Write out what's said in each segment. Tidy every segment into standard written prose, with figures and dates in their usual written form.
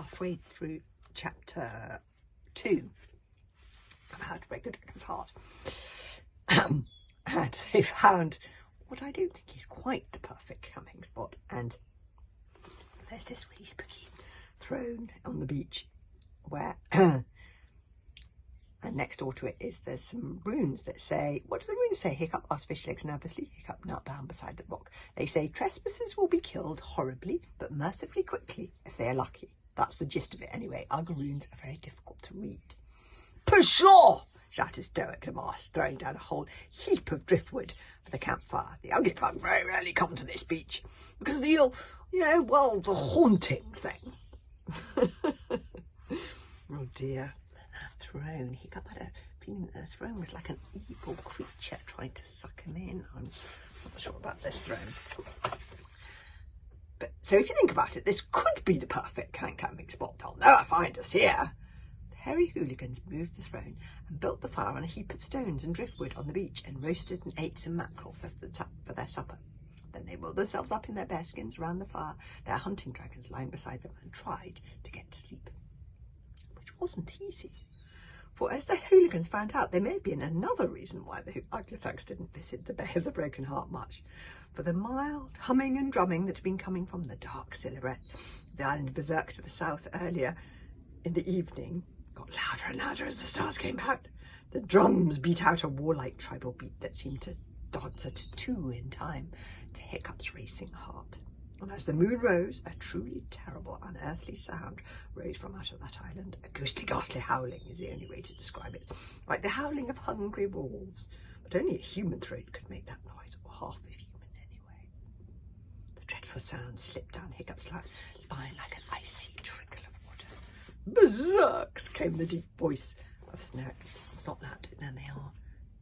halfway through chapter 2 of How to Break the Dragon's Heart. And they found what I don't think is quite the perfect camping spot. And there's this really spooky throne on the beach where, and next door to it there's some runes that say, what do the runes say? Hiccup asked Fishlegs nervously. Hiccup knelt down beside the rock. They say trespassers will be killed horribly, but mercifully quickly if they are lucky. That's the gist of it anyway. Ugg runes are very difficult to read. Pshaw! Shouted Stoic the Moss, throwing down a whole heap of driftwood for the campfire. The ugly folk very rarely come to this beach because of the, the haunting thing. Oh dear. That throne. Hiccup had a feeling that the throne was like an evil creature trying to suck him in. I'm not sure about this throne. But so if you think about it, this could be the perfect camping spot. They'll never find us here. The hairy hooligans moved the throne and built the fire on a heap of stones and driftwood on the beach and roasted and ate some mackerel for their supper. Then they rolled themselves up in their bearskins around the fire, their hunting dragons lying beside them, and tried to get to sleep. Which wasn't easy. For as the hooligans found out, there may have been another reason why the Uglyfugs didn't visit the Bay of the Broken Heart much. For the mild humming and drumming that had been coming from the dark silhouette of the island of Berserk to the south earlier in the evening got louder and louder as the stars came out. The drums beat out a warlike tribal beat that seemed to dance a tattoo in time to Hiccup's racing heart. And as the moon rose, a truly terrible, unearthly sound rose from out of that island. A ghostly, ghastly howling is the only way to describe it. Like the howling of hungry wolves. But only a human throat could make that noise, or half a human anyway. The dreadful sound slipped down Hiccup's spine like an icy trickle of water. Berserks! Came the deep voice of Snotlat. And then they are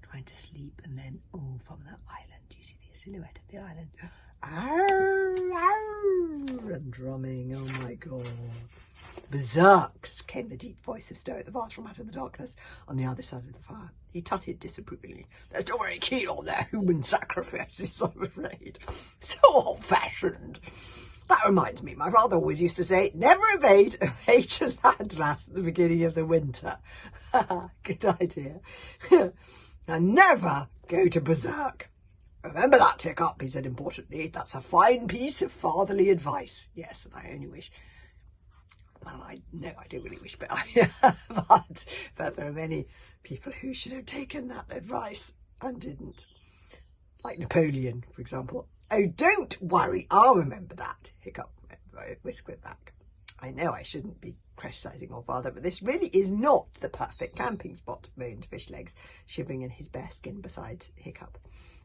trying to sleep, and then, from the island, you see the silhouette of the island. Arr, arr, and drumming, oh my god. Berserks! Came the deep voice of Stoic the Vast from out of the darkness on the other side of the fire. He tutted disapprovingly. They're still very keen on their human sacrifices, I'm afraid. So old-fashioned. That reminds me, my father always used to say, never evade a major landmass at the beginning of the winter. Good idea. And never go to Berserk. Remember that, Hiccup, he said importantly. That's a fine piece of fatherly advice. Yes, and I only wish, well, I do really wish, but but there are many people who should have taken that advice and didn't. Like Napoleon, for example. Oh, don't worry, I'll remember that, Hiccup whispered back. I know I shouldn't be criticising your father, but this really is not the perfect camping spot, moaned Fishlegs, shivering in his bearskin beside Hiccup.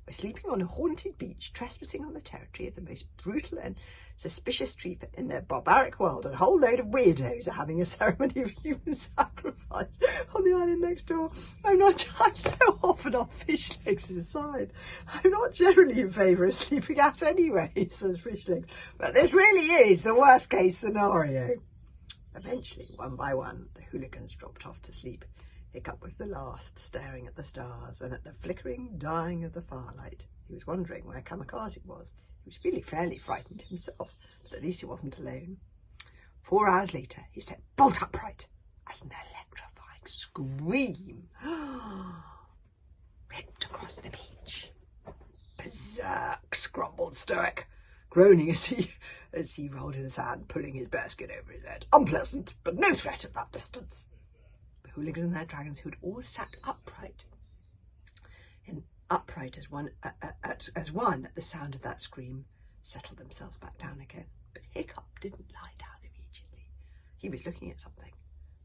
We're sleeping on a haunted beach, trespassing on the territory of the most brutal and suspicious tree in the barbaric world, and a whole load of weirdos are having a ceremony of human sacrifice on the island next door. I'm so often on Fishlegs' side. I'm not generally in favour of sleeping out anyway, says Fishlegs, but this really is the worst case scenario. Eventually, one by one, the hooligans dropped off to sleep. Hiccup was the last, staring at the stars and at the flickering dying of the firelight. He was wondering where Kamikaze was. He was really fairly frightened himself, but at least he wasn't alone. 4 hours later, he sat bolt upright as an electrifying scream ripped across the beach. Berserks, grumbled Stoic, groaning as he rolled in the sand, pulling his bearskin over his head. Unpleasant, but no threat at that distance. Hooligans and their dragons, who had all sat upright as one at the sound of that scream, settled themselves back down again. But Hiccup didn't lie down immediately. He was looking at something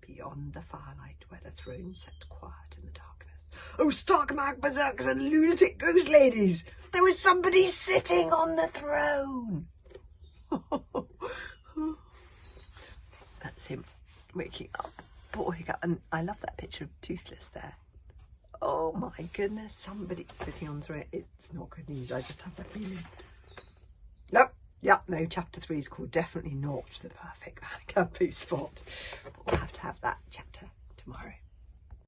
beyond the firelight, where the throne sat quiet in the darkness. Oh, stark-mad berserkers and lunatic ghost ladies! There was somebody sitting on the throne! That's him waking up. Poor Hiccup. And I love that picture of Toothless there. Oh my goodness, somebody sitting on the throne. It's not good news, I just have that feeling. No, chapter 3 is called Definitely Not the Perfect Camping Spot. But we'll have to have that chapter tomorrow.